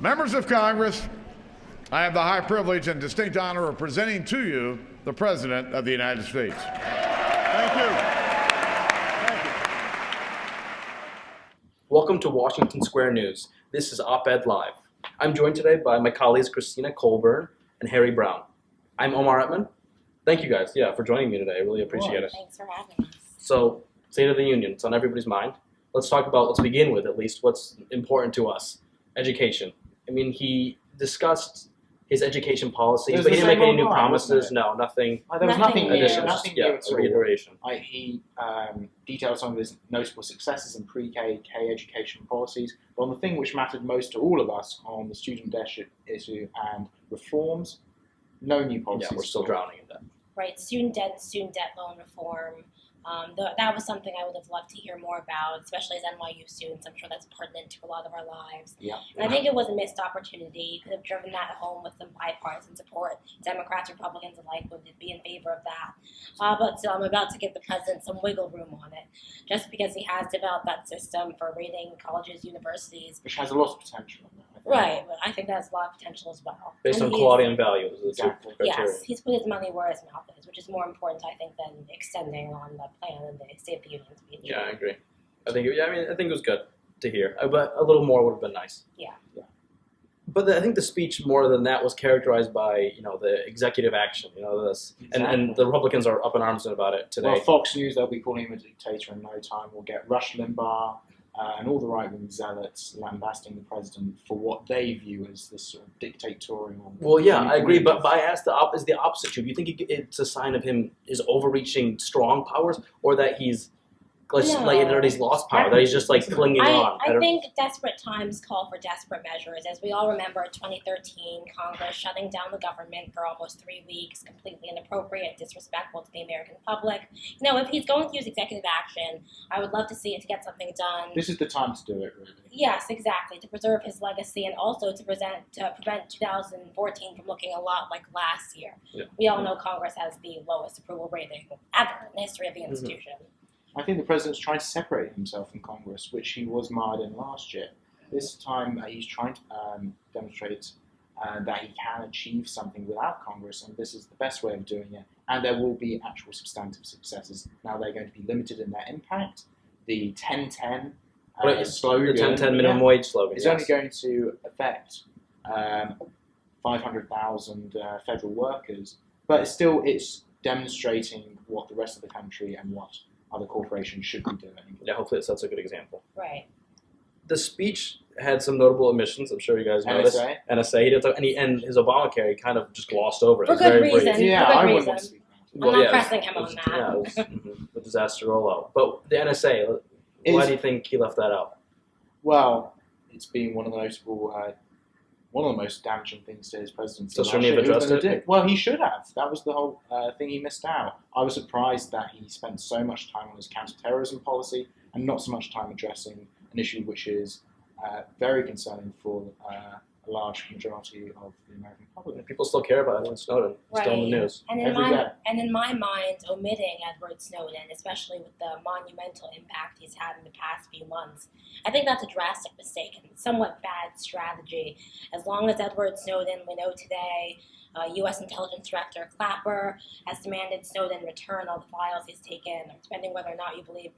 Members of Congress, I have the high privilege and distinct honor of presenting to you the President of the United States. Thank you. Thank you. Welcome to Washington Square News. This is Op-Ed Live. I'm joined today by my colleagues Christina, Coleburn, and Harry Brown. I'm Omar Etman. Thank you guys, for joining me today. I really appreciate it. Thanks for having us. So, State of the Union, it's on everybody's mind. Let's begin with at least what's important to us. Education. I mean, he discussed his education policies, but he didn't make any new promises. No, nothing. There was nothing new. Additional. Nothing Yeah, new at a all. reiteration. He detailed some of his notable successes in pre-K, K education policies, but on the thing which mattered most to all of us on the student debt issue and reforms, no new policies. Yeah, we're still drowning in debt. Right, student debt loan reform. That was something I would have loved to hear more about, especially as NYU students. I'm sure that's pertinent to a lot of our lives. Yeah. And I think it was a missed opportunity. You could have driven that home with some bipartisan support. Democrats, Republicans alike would be in favor of that. But still, I'm about to give the president some wiggle room on it, just because he has developed that system for rating colleges, universities. Which has a lot of potential. Right, but I think that has a lot of potential as well. Based on quality and value. Exactly. Yes, he's put his money where his mouth is, which is more important, I think, than extending on the plan in the State of the Union speech. Yeah, I agree. I think it was good to hear, but a little more would have been nice. Yeah. But I think the speech, more than that, was characterized by the executive action. And the Republicans are up in arms about it today. Well, Fox News, they'll be calling him a dictator in no time. We'll get Rush Limbaugh and all the right-wing zealots lambasting the president for what they view as this sort of dictatorial. Well, yeah, I agree, but I asked is the opposite true? Do you think it's a sign of him is overreaching strong powers, or that he's that he's lost power, that he's just clinging on? I think desperate times call for desperate measures. As we all remember, 2013, Congress shutting down the government for almost 3 weeks, completely inappropriate, disrespectful to the American public. If he's going to use executive action, I would love to see it to get something done. This is the time to do it, really. Yes, exactly, to preserve his legacy and also to prevent 2014 from looking a lot like last year. Yeah. We all know Congress has the lowest approval rating ever in the history of the institution. I think the president's trying to separate himself from Congress, which he was mired in last year. This time he's trying to demonstrate that he can achieve something without Congress, and this is the best way of doing it. And there will be actual substantive successes. Now they're going to be limited in their impact. The 10-10 slogan, the 10-10 minimum wage slogan, is only going to affect 500,000 federal workers, but it's demonstrating what the rest of the country and what other corporations should be doing. Yeah, hopefully it sets a good example. Right. The speech had some notable omissions. I'm sure you guys know this. NSA. He did, and his Obamacare, he kind of just glossed over it. For good reason. Brief. Yeah, I wouldn't want to speak about it. I'm not pressing him on that. Yeah, it was a disaster rollout. But the NSA, why do you think he left that out? Well, it's been one of the notable, one of the most damaging things to his presidency. So shouldn't he have addressed it? Well, he should have. That was the whole thing he missed out. I was surprised that he spent so much time on his counter-terrorism policy and not so much time addressing an issue which is very concerning for a large majority of the American public. People still care about Edward Snowden. He's still in the news. And in my mind, omitting Edward Snowden, especially with the monumental impact he's had in the past few months, I think that's a drastic mistake and somewhat bad strategy. As long as Edward Snowden, we know today, U.S. Intelligence Director Clapper has demanded Snowden return all the files he's taken, depending whether or not you believe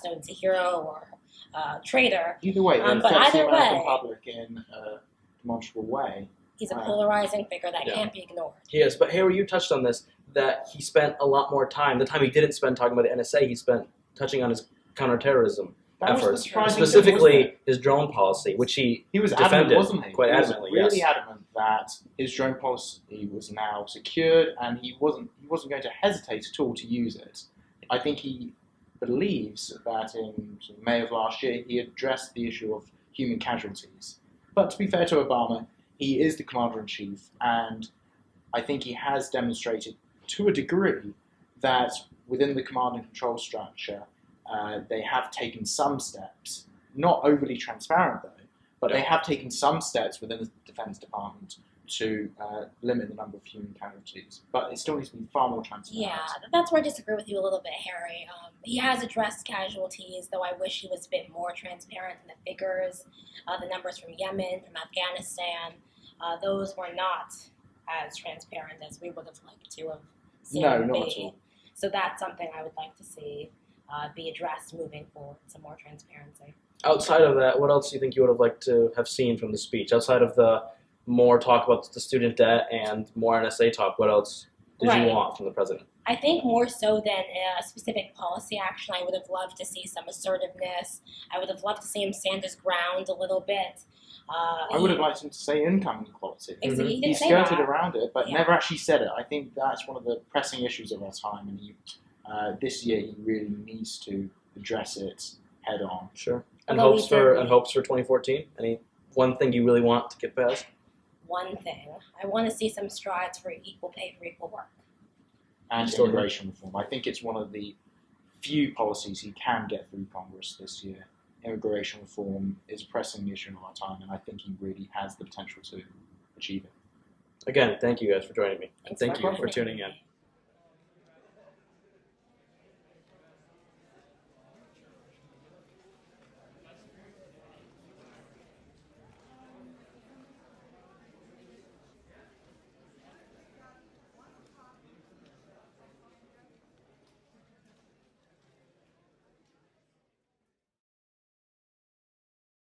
Snowden's a hero or a traitor. Either way, it but affects the either American way, public in a demonstrable way. He's a polarizing figure that can't be ignored. He is, but Harry, you touched on this, that he spent a lot more time, the time he didn't spend talking about the NSA, he spent touching on his counterterrorism efforts, specifically his drone policy, which he was defended adamant, wasn't he? quite adamantly. He adamantly. was really adamant that his drone policy was now secured, and he wasn't going to hesitate at all to use it. I think he believes that in May of last year he addressed the issue of human casualties. But to be fair to Obama, he is the commander-in-chief, and I think he has demonstrated to a degree that within the command and control structure, they have taken some steps, not overly transparent though, but they have taken some steps within the Defense Department to limit the number of human casualties, but it still needs to be far more transparent. Yeah, that's where I disagree with you a little bit, Harry. He has addressed casualties, though I wish he was a bit more transparent in the figures. The numbers from Yemen, from Afghanistan, those were not as transparent as we would have liked to have seen No, them not be. at all. So that's something I would like to see be addressed moving forward, some more transparency. Outside of that, what else do you think you would have liked to have seen from the speech? Outside of the more talk about the student debt and more NSA talk, what else did you want from the president? I think more so than a specific policy action, I would have loved to see some assertiveness. I would have loved to see him stand his ground a little bit. I would have liked him to say income inequality. He didn't He say skirted that. around it, but Yeah. never actually said it. I think that's one of the pressing issues of our time, and this year he really needs to address it head on. Sure. And Although hopes for 2014? Any one thing you really want to get passed? One thing, I want to see some strides for equal pay for equal work. And Still immigration reform. I think it's one of the few policies he can get through Congress this year. Immigration reform is a pressing issue in our time, and I think he really has the potential to achieve it. Again, thank you guys for joining me. And Thanks thank for you having for me. tuning in.